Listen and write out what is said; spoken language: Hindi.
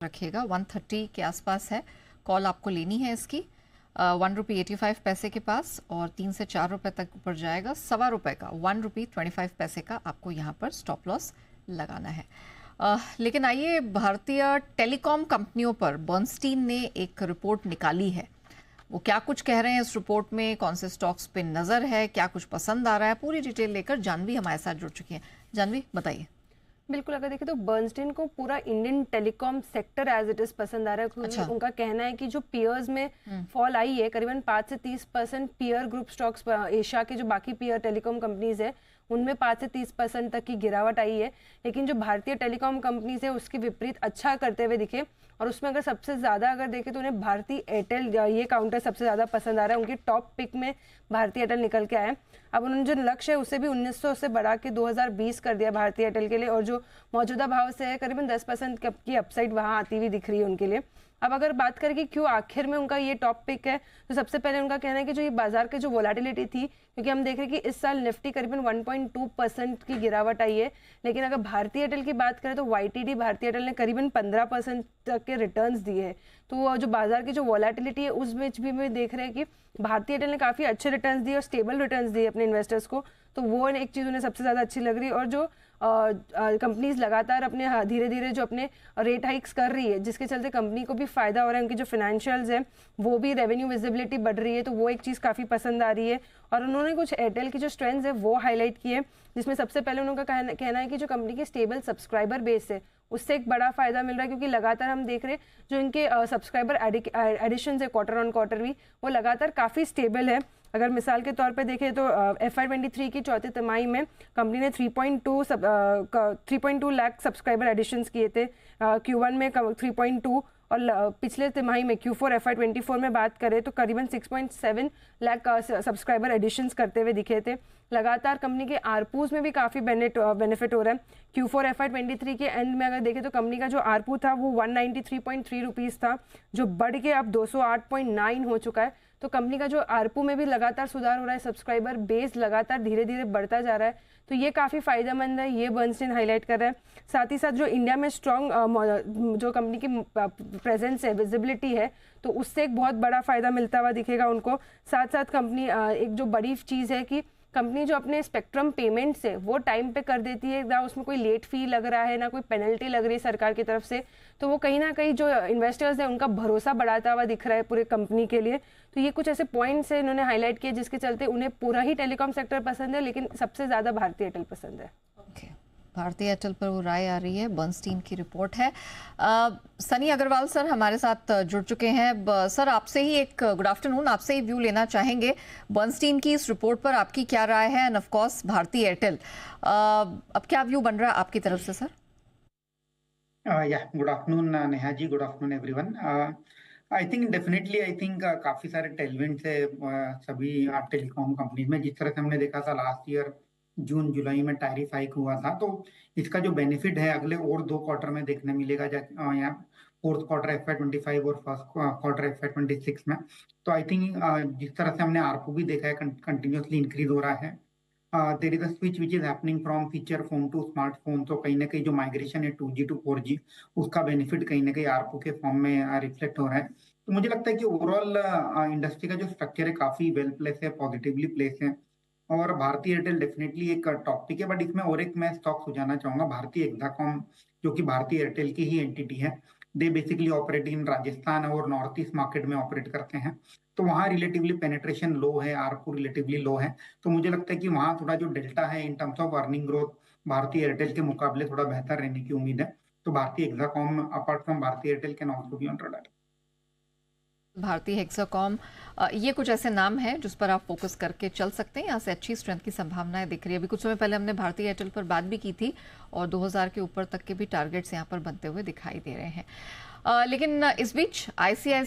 रखिएगा। 130 के आसपास है, कॉल आपको लेनी है इसकी। 1 रुपये 85 पैसे के पास और 3 से 4 रुपए तक ऊपर जाएगा। ₹1.25 का 1 रुपये 25 पैसे का आपको यहाँ पर स्टॉप लॉस लगाना है। लेकिन आइए, भारतीय टेलीकॉम कंपनियों पर बर्नस्टीन ने एक रिपोर्ट निकाली है। वो क्या कुछ कह रहे हैं इस रिपोर्ट में, कौन से स्टॉक्स पे नजर है, क्या कुछ पसंद आ रहा है, पूरी डिटेल लेकर जानवी हमारे साथ जुड़ चुकी है। जानवी बताइए। बिल्कुल, अगर देखें तो बर्नस्टीन को पूरा Indian telecom sector as it is पसंद आ रहा है, क्योंकि उनका कहना है कि जो पियर्स में फॉल आई है, करीबन 5 से 30% पियर ग्रुप स्टॉक्स, एशिया के जो बाकी पियर टेलीकॉम कंपनीज है उनमें 5 से 30% तक की गिरावट आई है। लेकिन जो भारतीय टेलीकॉम कंपनीज है उसके विपरीत अच्छा करते हुए दिखे, और उसमें अगर सबसे ज़्यादा अगर देखें तो उन्हें भारती एयरटेल ये काउंटर सबसे ज़्यादा पसंद आ रहा है। उनकी टॉप पिक में भारती एयरटेल निकल के आया है। अब उन्होंने जो लक्ष्य है उसे भी 1900 से बढ़ा के 2020 कर दिया भारती एयरटेल के लिए, और जो मौजूदा भाव से है करीबन 10% की अपसाइड वहाँ आती हुई दिख रही है उनके लिए। अब अगर बात करें कि क्यों आखिर में उनका ये टॉप पिक है, तो सबसे पहले उनका कहना है कि जो ये बाजार की जो वोलेटिलिटी थी, क्योंकि हम देख रहे हैं कि इस साल निफ्टी करीबन 1.2% की गिरावट आई है। लेकिन अगर भारती एयरटेल की बात करें तो YTD भारती एयरटेल ने करीबन 15% तक के रिटर्न्स दिए हैं। तो जो बाजार की जो वोलेटिलिटी है उस बीच भी में देख रहे हैं कि भारती एयरटेल ने काफ़ी अच्छे रिटर्न्स दिए और स्टेबल रिटर्न्स दिए अपने इन्वेस्टर्स को। तो वो एक चीज़ उन्हें सबसे ज़्यादा अच्छी लग रही है। और जो कंपनीज लगातार अपने धीरे धीरे जो अपने रेट हाइक्स कर रही है, जिसके चलते कंपनी को भी फायदा हो रहा है, उनकी जो फाइनेंशियल्स है वो भी, रेवेन्यू विजिबिलिटी बढ़ रही है, तो वो एक चीज़ काफ़ी पसंद आ रही है। और उन्होंने कुछ एयरटेल की जो स्ट्रेंथ्स है वो हाईलाइट किए, जिसमें सबसे पहले उनका कहना है कि जो कंपनी की स्टेबल सब्सक्राइबर बेस है उससे एक बड़ा फायदा मिल रहा है, क्योंकि लगातार हम देख रहे हैं जो इनके सब्सक्राइबर एडिशन है क्वार्टर ऑन क्वार्टर भी, वो लगातार काफ़ी स्टेबल है। अगर मिसाल के तौर पे देखें तो FY23 की चौथी तिमाही में कंपनी ने 3.2 लाख सब्सक्राइबर एडिशंस किए थे। Q1 में 3.2, और पिछले तिमाही में Q4 FY24 में बात करें तो करीबन 6.7 लाख सब्सक्राइबर एडिशंस करते हुए दिखे थे। लगातार कंपनी के आरपूज में भी काफ़ी बेनिफिट हो रहा है। Q4 FY23 के एंड में अगर देखें तो कंपनी का जो आरपू था वो 193.3 रुपीज़ था, जो बढ़ के अब 208.9 हो चुका है। तो कंपनी का जो आरपू में भी लगातार सुधार हो रहा है, सब्सक्राइबर बेस लगातार धीरे धीरे बढ़ता जा रहा है, तो ये काफ़ी फायदेमंद है, ये बर्नस्टीन हाईलाइट कर रहा है। साथ ही साथ जो इंडिया में स्ट्रॉन्ग जो कंपनी की प्रेजेंस है, विजिबिलिटी है, तो उससे एक बहुत बड़ा फायदा मिलता हुआ दिखेगा उनको। साथ साथ कंपनी एक जो बड़ी चीज़ है कि कंपनी जो अपने स्पेक्ट्रम पेमेंट्स है वो टाइम पे कर देती है, ना उसमें कोई लेट फी लग रहा है, ना कोई पेनल्टी लग रही है सरकार की तरफ से। तो वो कहीं ना कहीं जो इन्वेस्टर्स हैं उनका भरोसा बढ़ाता हुआ दिख रहा है पूरे कंपनी के लिए। तो ये कुछ ऐसे पॉइंट्स है इन्होंने हाईलाइट किए जिसके चलते उन्हें पूरा ही टेलीकॉम सेक्टर पसंद है, लेकिन सबसे ज़्यादा भारती एयरटेल पसंद है। भारती एयरटेल पर वो राय आ रही है, बर्नस्टीन की रिपोर्ट है। सनी अग्रवाल सर हमारे साथ जुड़ चुके हैं। सर, आपसे ही एक गुड आफ्टरनून, आपसे ही व्यू लेना चाहेंगे बर्नस्टीन की इस रिपोर्ट पर, आपकी क्या राय है, and of course Bharti Airtel, अब क्या व्यू बन रहा है आपकी तरफ से sir? Good afternoon Neha ji, good afternoon everyone. I think काफी सारे टेलविंड्स है सभी टेलीकॉम कंपनीज में। जिस तरह से हमने देखा था लास्ट ईयर जून जुलाई में टैरिफ हाइक हुआ था, तो इसका जो बेनिफिट है अगले और 2 क्वार्टर में देखने मिलेगा, या फोर्थ क्वार्टर FY25 और फर्स्ट क्वार्टर FY26 में। तो आई थिंक जिस तरह से हमने आरपू भी देखा है कंटिन्यूसली इंक्रीज हो रहा है, there is a switch which is happening from feature phone to smartphone. तो कहीं ना कहीं जो माइग्रेशन है 2G to 4G, उसका बेनिफिट कहीं ना कहीं आरपू के फॉर्म में रिफ्लेक्ट हो रहा है। तो मुझे लगता है कि ओवरऑल इंडस्ट्री का जो स्ट्रक्चर है काफी वेल प्लेस है, पॉजिटिवली प्लेस है, और भारती एयरटेल डेफिनेटली एक टॉपिक है। बट इसमें और एक मैं स्टॉक सुझाना चाहूंगा, भारती एक्साकॉम, जो कि भारती एयरटेल की ही एंटिटी है। They basically operate in Rajasthan और नॉर्थ ईस्ट मार्केट में ऑपरेट करते हैं, तो वहाँ रिलेटिवली पेनिट्रेशन लो है, आरपू रिलेटिवली लो है। तो मुझे लगता है कि वहाँ थोड़ा जो डेल्टा है in terms of earning growth Bharti Airtel के मुकाबले थोड़ा बेहतर रहने की उम्मीद है। तो Bharti Hexacom apart from Bharti Airtel can also be on radar. Bharti Hexacom, ये कुछ ऐसे नाम हैं जिस पर आप फोकस करके चल सकते हैं, यहाँ से अच्छी स्ट्रेंथ की संभावनाएं दिख रही है। अभी कुछ समय पहले हमने भारती एयरटेल पर बात भी की थी, और 2000 के ऊपर तक के भी टारगेट्स यहाँ पर बनते हुए दिखाई दे रहे हैं। लेकिन इस बीच ICICI